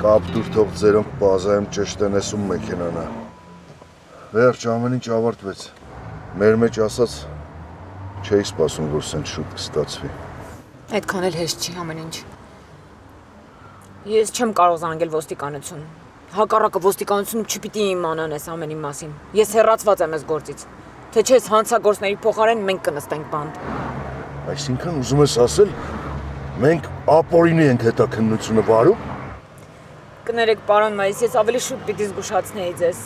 Կապտուր թող ձերոնք բազայում ճշտ են էսում մեքենանա։ Վերջ ամեն ինչ ավարտվեց։ Մեր մեջ ասած չէի սպասում, որ սենց շուտ կստացվի։ Այդքան էլ հեշտ չի ամեն ինչ։ Ես չեմ կարող զանգել ոստիկանություն։ Հակառակը ոստիկանությունը չպիտի իմանան այս ամենի մասին։ Ես հեռացված եմ այս գործից։ Թե չէ հանցագործների փոխարեն մենք կնստենք բանտ։ Այսինքն ուզում ես ասել, մենք ապօրինի ենք հետաքննությունը վարում։ Կներեք, պարոն Մայիս, ես ավելի շուտ պիտի զգուշացնեի ձեզ։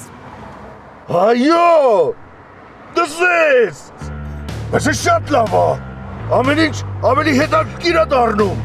Այո! Դզես! Բայց է շատ լավ է։ Ամեն ինչ ավելի հետաքրքիր է դառնում։